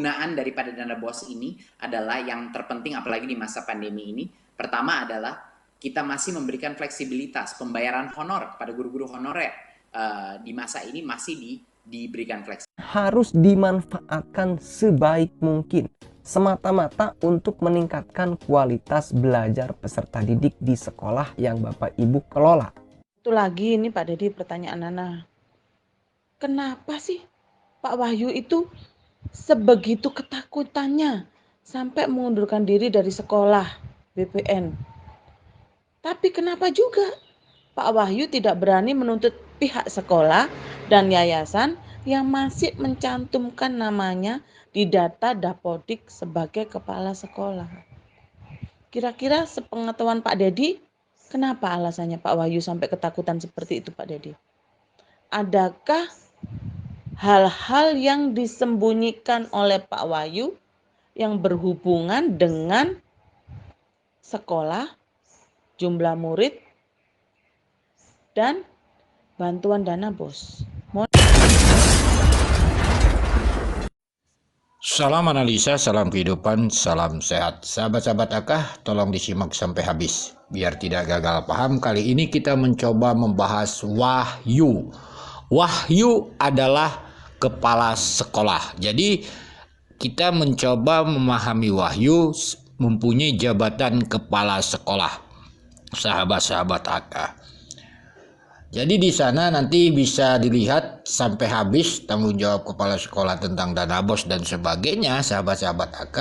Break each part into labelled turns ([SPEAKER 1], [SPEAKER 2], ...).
[SPEAKER 1] Penggunaan daripada dana BOS ini adalah yang terpenting apalagi di masa pandemi ini. Pertama adalah kita masih memberikan fleksibilitas pembayaran honor kepada guru-guru honorer di masa ini masih diberikan fleksibilitas.
[SPEAKER 2] Harus dimanfaatkan sebaik mungkin semata-mata untuk meningkatkan kualitas belajar peserta didik di sekolah yang Bapak Ibu kelola.
[SPEAKER 3] Itu lagi ini Pak Dedi pertanyaan Nana. Kenapa sih Pak Wahyu itu sebegitu ketakutannya sampai mengundurkan diri dari sekolah BPN? Tapi kenapa juga Pak Wahyu tidak berani menuntut pihak sekolah dan yayasan yang masih mencantumkan namanya di data Dapodik sebagai kepala sekolah? Kira-kira sepengetahuan Pak Dedi, kenapa alasannya Pak Wahyu sampai ketakutan seperti itu Pak Dedi? Adakah hal-hal yang disembunyikan oleh Pak Wahyu yang berhubungan dengan sekolah, jumlah murid, dan bantuan dana BOS?
[SPEAKER 4] Salam analisa, salam kehidupan, salam sehat. Sahabat-sahabat Akah, tolong disimak sampai habis. Biar tidak gagal paham, kali ini kita mencoba membahas Wahyu. Wahyu adalah kepala sekolah. Jadi kita mencoba memahami Wahyu mempunyai jabatan kepala sekolah. Sahabat-sahabat Akah. Jadi di sana nanti bisa dilihat sampai habis tanggung jawab kepala sekolah tentang dana BOS dan sebagainya, sahabat-sahabat AK.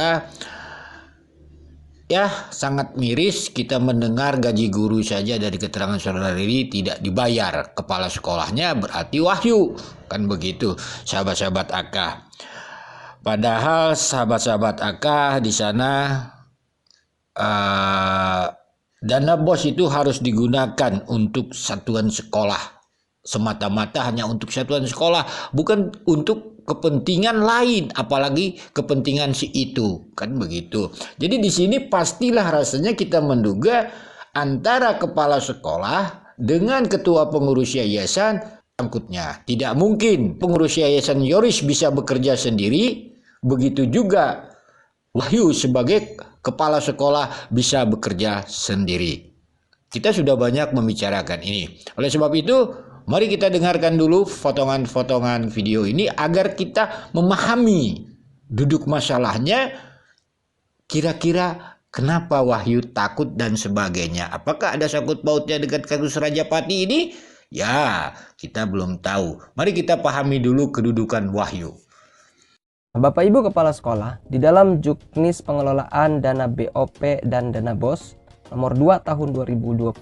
[SPEAKER 4] Ya, sangat miris kita mendengar gaji guru saja dari keterangan saudara Riri tidak dibayar. Kepala sekolahnya berarti Wahyu. Kan begitu, sahabat-sahabat AK. Padahal sahabat-sahabat AK di sana dana BOS itu harus digunakan untuk satuan sekolah. Semata-mata hanya untuk satuan sekolah, bukan untuk kepentingan lain, apalagi kepentingan si itu, kan begitu. Jadi di sini pastilah rasanya kita menduga antara kepala sekolah dengan ketua pengurus yayasan sangkutnya. Tidak mungkin pengurus yayasan Yoris bisa bekerja sendiri, begitu juga Wahyu sebagai kepala sekolah bisa bekerja sendiri. Kita sudah banyak membicarakan ini. Oleh sebab itu, mari kita dengarkan dulu potongan-potongan video ini agar kita memahami duduk masalahnya. Kira-kira kenapa Wahyu takut dan sebagainya. Apakah ada sangkut pautnya dengan kasus Rajapati ini? Ya, kita belum tahu. Mari kita pahami dulu kedudukan Wahyu.
[SPEAKER 2] Bapak Ibu Kepala Sekolah, di dalam Juknis Pengelolaan Dana BOP dan Dana BOS nomor 2 tahun 2022,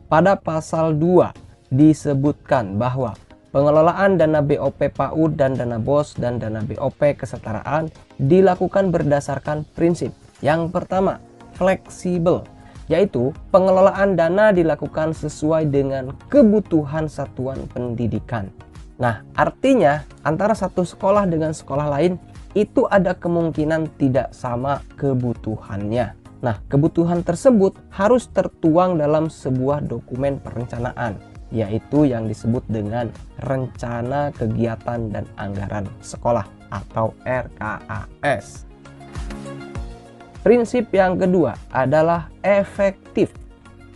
[SPEAKER 2] pada pasal 2 disebutkan bahwa pengelolaan dana BOP PAUD dan dana BOS dan dana BOP kesetaraan dilakukan berdasarkan prinsip. Yang pertama, fleksibel, yaitu pengelolaan dana dilakukan sesuai dengan kebutuhan satuan pendidikan. Nah, artinya antara satu sekolah dengan sekolah lain itu ada kemungkinan tidak sama kebutuhannya. Nah, kebutuhan tersebut harus tertuang dalam sebuah dokumen perencanaan, yaitu yang disebut dengan Rencana Kegiatan dan Anggaran Sekolah atau RKAS. Prinsip yang kedua adalah efektif,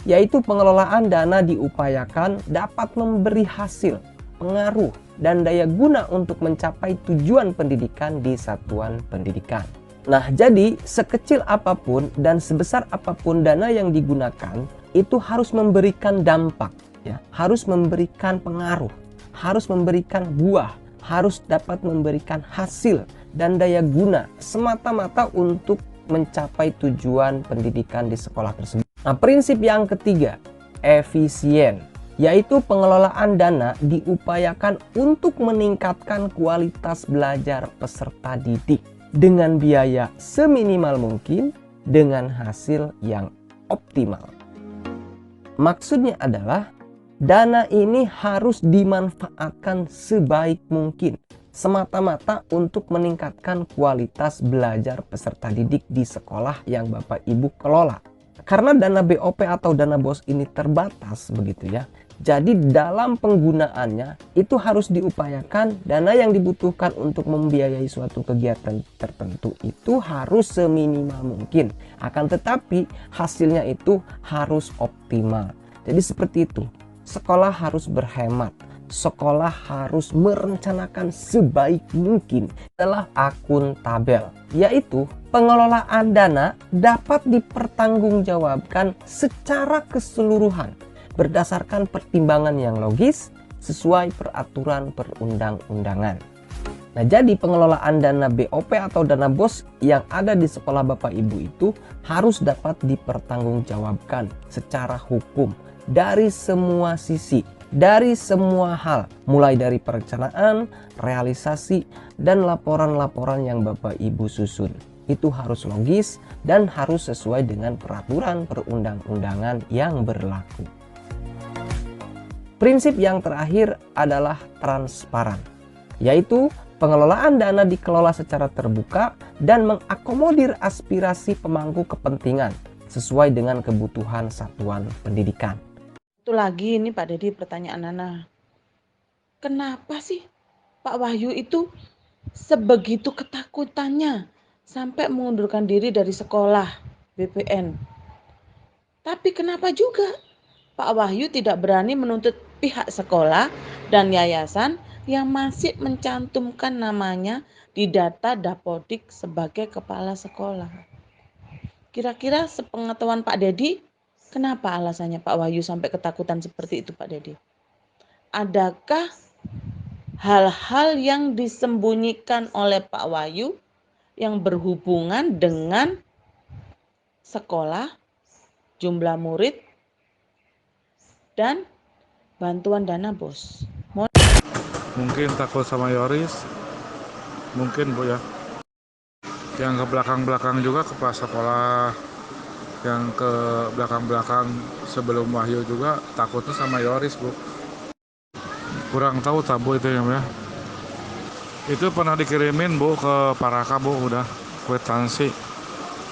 [SPEAKER 2] yaitu pengelolaan dana diupayakan dapat memberi hasil, pengaruh, dan daya guna untuk mencapai tujuan pendidikan di satuan pendidikan. Nah, jadi sekecil apapun dan sebesar apapun dana yang digunakan itu harus memberikan dampak, ya, harus memberikan pengaruh, harus memberikan buah, harus dapat memberikan hasil dan daya guna semata-mata untuk mencapai tujuan pendidikan di sekolah tersebut. Nah, prinsip yang ketiga, efisien, yaitu pengelolaan dana diupayakan untuk meningkatkan kualitas belajar peserta didik dengan biaya seminimal mungkin dengan hasil yang optimal. Maksudnya adalah dana ini harus dimanfaatkan sebaik mungkin semata-mata untuk meningkatkan kualitas belajar peserta didik di sekolah yang Bapak Ibu kelola. Karena dana BOP atau dana BOS ini terbatas begitu ya. Jadi dalam penggunaannya itu harus diupayakan dana yang dibutuhkan untuk membiayai suatu kegiatan tertentu itu harus seminimal mungkin. Akan tetapi hasilnya itu harus optimal. Jadi seperti itu. Sekolah harus berhemat. Sekolah harus merencanakan sebaik mungkin adalah akuntabel, yaitu pengelolaan dana dapat dipertanggungjawabkan secara keseluruhan berdasarkan pertimbangan yang logis sesuai peraturan perundang-undangan. Nah, jadi pengelolaan dana BOP atau dana BOS yang ada di sekolah Bapak Ibu itu harus dapat dipertanggungjawabkan secara hukum dari semua sisi, dari semua hal, mulai dari perencanaan, realisasi, dan laporan-laporan yang Bapak Ibu susun. Itu harus logis dan harus sesuai dengan peraturan perundang-undangan yang berlaku. Prinsip yang terakhir adalah transparan, yaitu pengelolaan dana dikelola secara terbuka dan mengakomodir aspirasi pemangku kepentingan sesuai dengan kebutuhan satuan pendidikan.
[SPEAKER 3] Itu lagi ini Pak Dedi pertanyaan Nana. Kenapa sih Pak Wahyu itu sebegitu ketakutannya sampai mengundurkan diri dari sekolah BPN? Tapi kenapa juga Pak Wahyu tidak berani menuntut pihak sekolah dan yayasan yang masih mencantumkan namanya di data Dapodik sebagai kepala sekolah? Kira-kira sepengetahuan Pak Dedi, kenapa alasannya Pak Wahyu sampai ketakutan seperti itu Pak Dedi? Adakah hal-hal yang disembunyikan oleh Pak Wahyu yang berhubungan dengan sekolah, jumlah murid, dan bantuan dana BOS?
[SPEAKER 5] Mungkin takut sama Yoris, mungkin Bu ya. Yang ke belakang-belakang juga kepala sekolah, yang ke belakang-belakang sebelum Wahyu juga takutnya sama Yoris Bu. Kurang tahu tabu itu ya Bu ya. Itu pernah dikirimin Bu ke Paraka Bu, udah kwitansi.